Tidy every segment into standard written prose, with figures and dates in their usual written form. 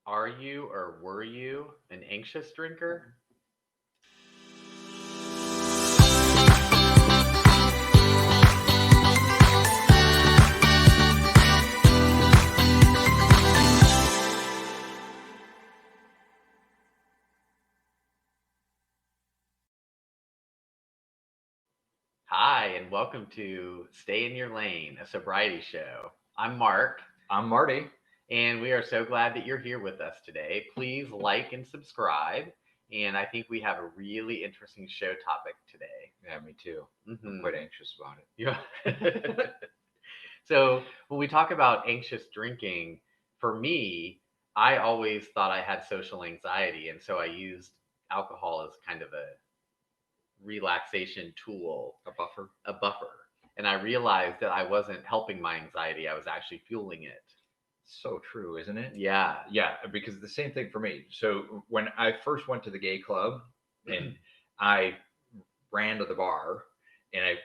Are you or were you an anxious drinker? Hi, and welcome to Stay in Your Lane, a sobriety show. I'm Mark, I'm Marty. and we are so glad that you're here with us today. Please like and subscribe. And I think we have a really interesting show topic today. Yeah, me too. I'm Hmm quite anxious about Yeah. So when we talk about anxious drinking, for me, I always thought I had social anxiety, and so I used alcohol as kind of a relaxation tool, it. A buffer. a buffer. And I realized that I wasn't helping my anxiety, I was actually fueling it. So true, isn't it? Yeah. Yeah, because the same thing for me. So when I first went to the gay club and I ran to the bar, and I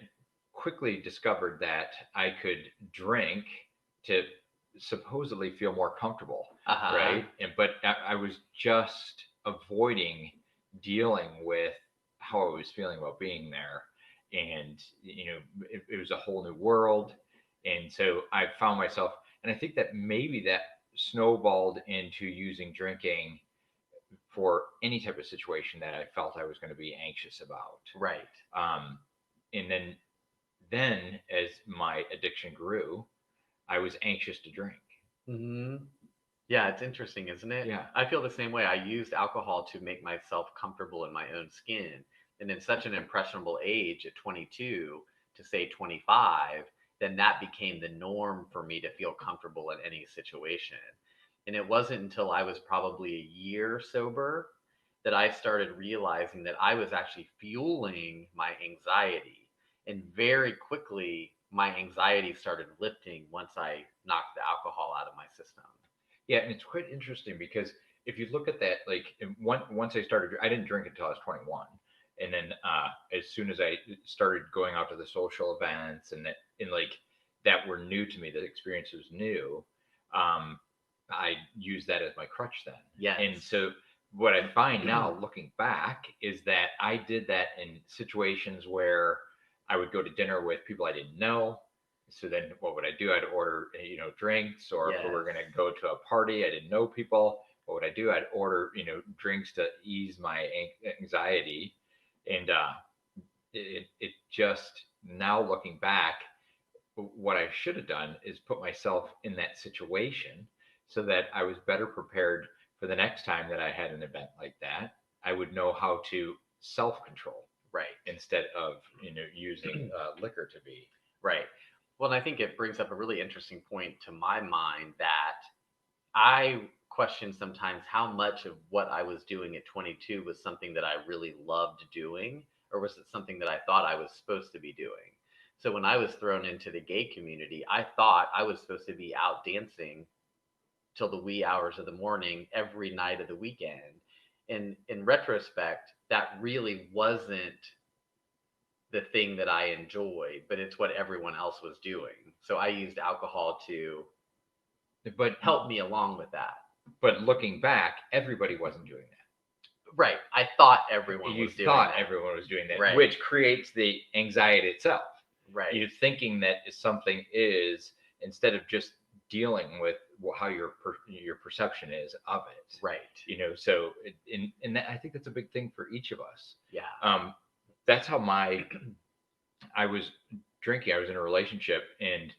quickly discovered that I could drink to supposedly feel more comfortable, Uh-huh. right? And but I was just avoiding dealing with how I was feeling about being there, and it was a whole new world, and so I found myself, and I think that maybe that snowballed into using drinking for any type of situation that I felt I was going to be anxious about. Right. Um, and then as my addiction grew, I was anxious to drink. Hmm Yeah, it's interesting, isn't it? Yeah. I feel the same way. I used alcohol to make myself comfortable in my own skin. And in such an impressionable age at 22 to say 25, then that became the norm for me to feel comfortable in any situation. And it wasn't until I was probably a year sober that I started realizing that I was actually fueling my anxiety. And very quickly, my anxiety started lifting once I knocked the alcohol out of my system. Yeah, and it's quite interesting because if you look at that, like once I started, I didn't drink until I was 21, and then as soon as I started going out to the social events and like that were new to me, the experience was new. Um, I used that as my crutch then, and Yes. so what I find now, looking back, is that I did that in situations where I would go to dinner with people I didn't know. So then what would I do? I'd order, drinks, or if we were Yes. going to go to a party, I didn't know people. What would I do? I'd order, drinks to ease my anxiety. And it just, now looking back, what I should have done is put myself in that situation so that I was better prepared for the next time that I had an event like that. I would know how to self control Right. instead of, using liquor to be. Right. Well, and I think it brings up a really interesting point to my mind that I question sometimes how much of what I was doing at 22 was something that I really loved doing, or was it something that I thought I was supposed to be doing? So when I was thrown into the gay community, I thought I was supposed to be out dancing till the wee hours of the morning every night of the weekend. And in retrospect, that really wasn't the thing that I enjoyed, but it's what everyone else was doing. So I used alcohol to But help me along with that. but looking back, everybody wasn't doing that. Right. I thought everyone You was doing thought that. everyone was doing that, Right. which creates the anxiety itself. Right. You're thinking that something is, instead of just dealing with how your perception is of it. Right. So and that, I think that's a big thing for each of us. Yeah. That's how I was drinking. I was in a relationship, and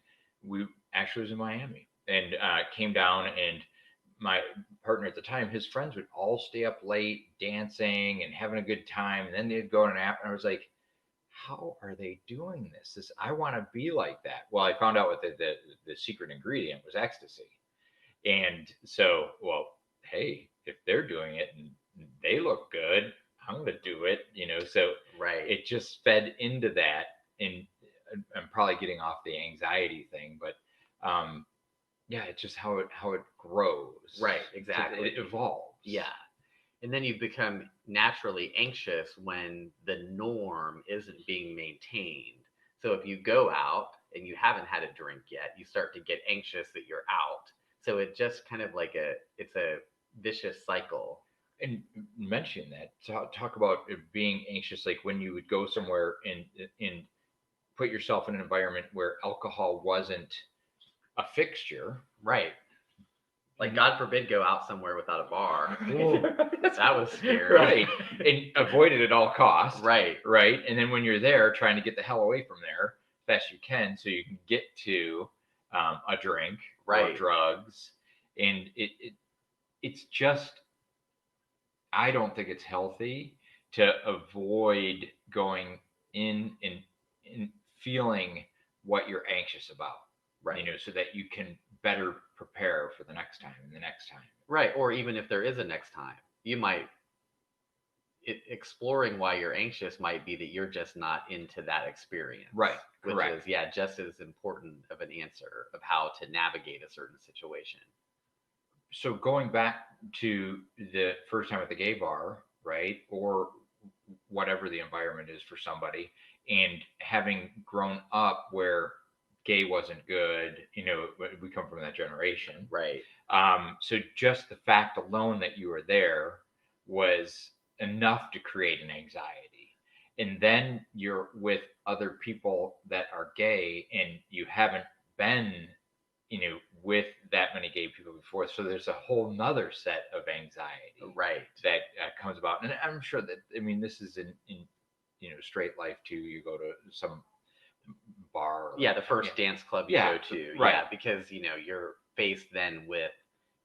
we actually was in Miami, and came down, and my partner at the time, his friends would all stay up late dancing and having a good time, and then they'd go on a nap, and I was like, how are they doing this? I want to be like that. Well, I found out what the secret ingredient was ecstasy, and so, well, hey, if they're doing it and they look good, I'm going to do it. So Right. it just fed into that, and I'm probably getting off the anxiety thing, but yeah, it's just how it grows. Right. It Exactly. evolves. Yeah. And then you become naturally anxious when the norm isn't being maintained. So if you go out and you haven't had a drink yet, you start to get anxious that you're out. So it just kind of like it's a vicious cycle. And mention that, talk about it being anxious, like when you would go somewhere and put yourself in an environment where alcohol wasn't a fixture. Right. Like, God forbid, go out somewhere without a bar. Right. That was scary. Right. And avoid it at all costs. Right. Right. And then when you're there, trying to get the hell away from there as best you can so you can get to a drink or Right. drugs. And it's just, I don't think it's healthy to avoid going in and feeling what you're anxious about. Right. So that you can better prepare for the next time and the next time. Right. Or even if there is a next time, you might, exploring why you're anxious might be that you're just not into that experience. Right. Which Correct. is, just as important of an answer of how to navigate a certain situation. So going back to the first time at the gay bar, right? Or whatever the environment is for somebody, and having grown up where gay wasn't good, we come from that generation. Right. So just the fact alone that you were there was enough to create an anxiety. And then you're with other people that are gay and you haven't been, with that many gay people before. So there's a whole nother set of anxiety. Right. That comes about. And I'm sure that, this is in straight life too. You go to some bar. The first dance club you go to. Right. Yeah, because, you're faced then with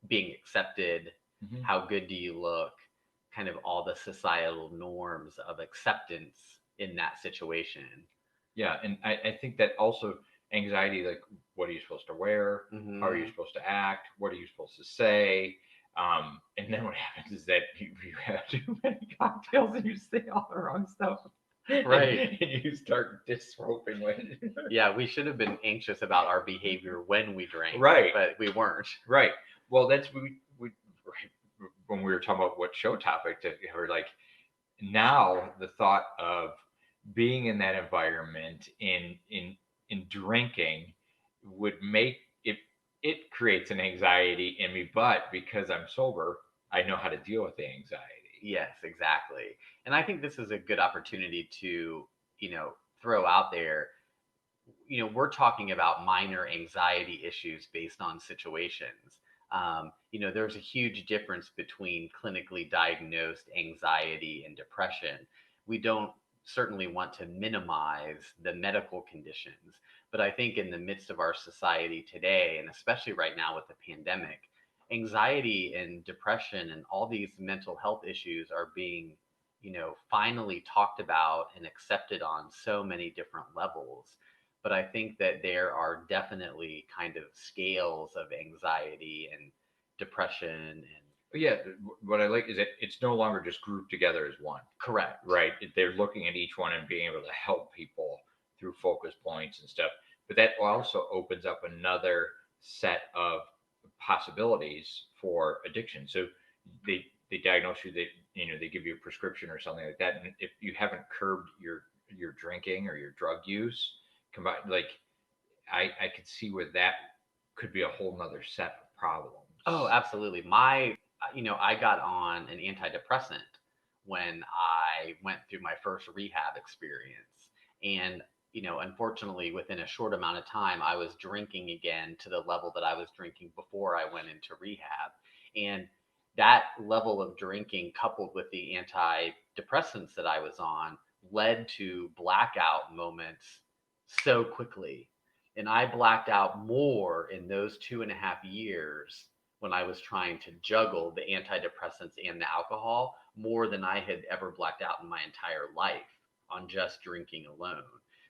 being accepted. Mm-hmm. How good do you look? Kind of all the societal norms of acceptance in that situation. Yeah, and I think that also anxiety, like what are you supposed to wear? Mm-hmm. How are you supposed to act? What are you supposed to say? And then what happens is that you have too many cocktails and you say all the wrong stuff. Right. And you start disrobing with it. Yeah, we should have been anxious about our behavior when we drank. Right. But we weren't. Right. Well, that's we when we were talking about what show topic to we're like, now the thought of being in that environment in drinking would make it creates an anxiety in me, but because I'm sober, I know how to deal with the anxiety. Yes, exactly. And I think this is a good opportunity to, throw out there, we're talking about minor anxiety issues based on situations. There's a huge difference between clinically diagnosed anxiety and depression. We don't certainly want to minimize the medical conditions, but I think in the midst of our society today, and especially right now with the pandemic, anxiety and depression and all these mental health issues are being, finally talked about and accepted on so many different levels. But I think that there are definitely kind of scales of anxiety and depression and Yeah, what I like is that it's no longer just grouped together as one. correct. Right. They're looking at each one and being able to help people through focus points and stuff. But that also opens up another set of possibilities for addiction. So they diagnose you, they give you a prescription or something like that. And if you haven't curbed your drinking or your drug use, combined, like I could see where that could be a whole nother set of problems. Oh, absolutely. I got on an antidepressant when I went through my first rehab experience. And, unfortunately, within a short amount of time, I was drinking again to the level that I was drinking before I went into rehab. And that level of drinking, coupled with the antidepressants that I was on, led to blackout moments so quickly. And I blacked out more in those 2.5 years when I was trying to juggle the antidepressants and the alcohol more than I had ever blacked out in my entire life on just drinking alone.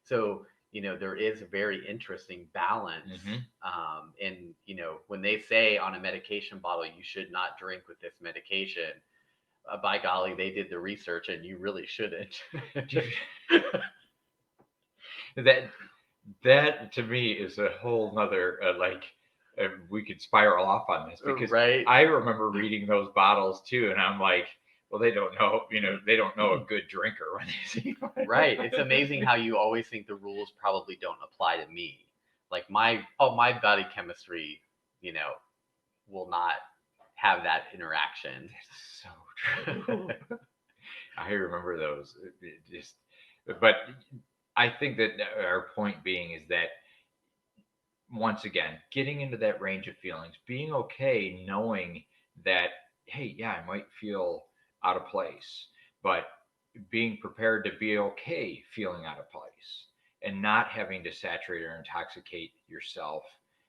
So, there is a very interesting balance. And, when they say on a medication bottle, you should not drink with this medication, by golly, they did the research and you really shouldn't. that to me is a whole nother we could spiral off on this, because right. I remember reading those bottles too, and I'm like, well, they don't know, they don't know a good drinker when they see one. Right. It's amazing how you always think the rules probably don't apply to me. Like my body chemistry, will not have that interaction. That's so true. I remember those. Just, but I think that our point being is that once again, getting into that range of feelings, being okay knowing that, hey, yeah, I might feel out of place, but being prepared to be okay feeling out of place and not having to saturate or intoxicate yourself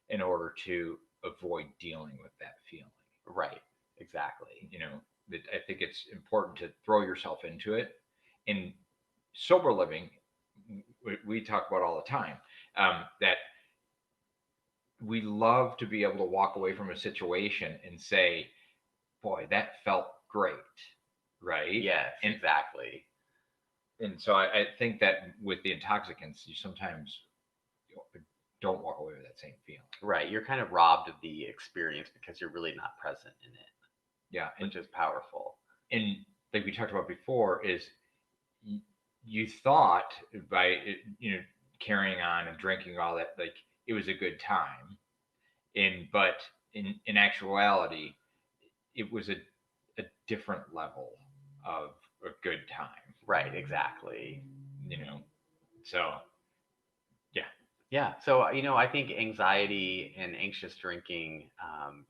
in order to avoid dealing with that feeling. Right. Exactly. You know, that I think it's important to throw yourself into it. In sober living, we talk about all the time, that we love to be able to walk away from a situation and say, boy, that felt great. Right. Yes, exactly. And so I think that with the intoxicants, you sometimes don't walk away with that same feeling. Right. You're kind of robbed of the experience because you're really not present in it, Yeah. which is powerful. And like we talked about before, is you thought by, carrying on and drinking all that, like it was a good time. But in actuality, it was a different level of a good time. Right. Exactly. You know, so yeah. Yeah. So, I think anxiety and anxious drinking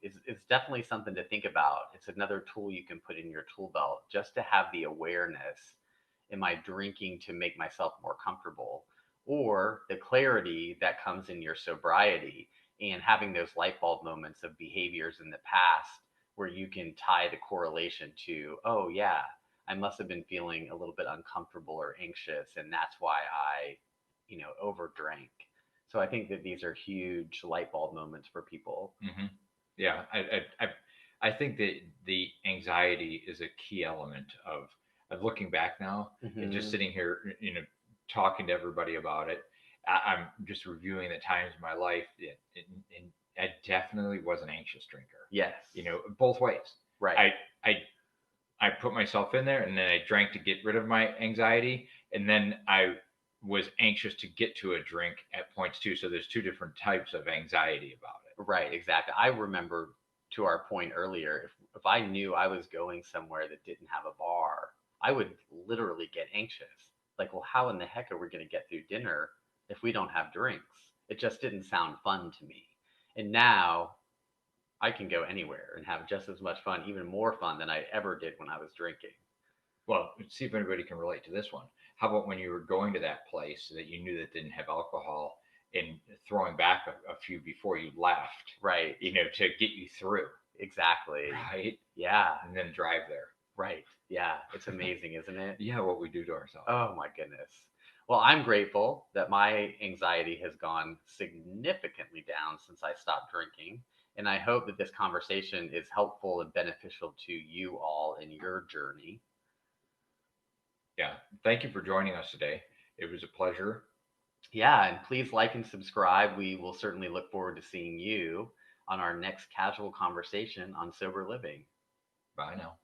is definitely something to think about. It's another tool you can put in your tool belt just to have the awareness. Am I drinking to make myself more comfortable? Or the clarity that comes in your sobriety and having those light bulb moments of behaviors in the past where you can tie the correlation to, oh, yeah, I must have been feeling a little bit uncomfortable or anxious. And that's why I, overdrank. So I think that these are huge light bulb moments for people. Mm-hmm. Yeah, I think that the anxiety is a key element of looking back now and just Mm-hmm. sitting here, talking to everybody about it. I'm just reviewing the times in my life, and I definitely was an anxious drinker. Yes. Both ways. Right. I put myself in there, and then I drank to get rid of my anxiety, and then I was anxious to get to a drink at points too. So there's two different types of anxiety about it. Right, exactly. I remember, to our point earlier, if I knew I was going somewhere that didn't have a bar, I would literally get anxious. Like, well, how in the heck are we going to get through dinner if we don't have drinks? It just didn't sound fun to me. And now I can go anywhere and have just as much fun, even more fun than I ever did when I was drinking. Well, let's see if anybody can relate to this one. How about when you were going to that place that you knew that didn't have alcohol and throwing back a few before you left, Right. to get you through, Exactly. right? Yeah. And then drive there. Right. Yeah. It's amazing, isn't it? Yeah, what we do to ourselves. Oh my goodness. Well, I'm grateful that my anxiety has gone significantly down since I stopped drinking. And I hope that this conversation is helpful and beneficial to you all in your journey. Yeah. Thank you for joining us today. It was a pleasure. Yeah, and please like and subscribe. We will certainly look forward to seeing you on our next casual conversation on sober living. Bye now.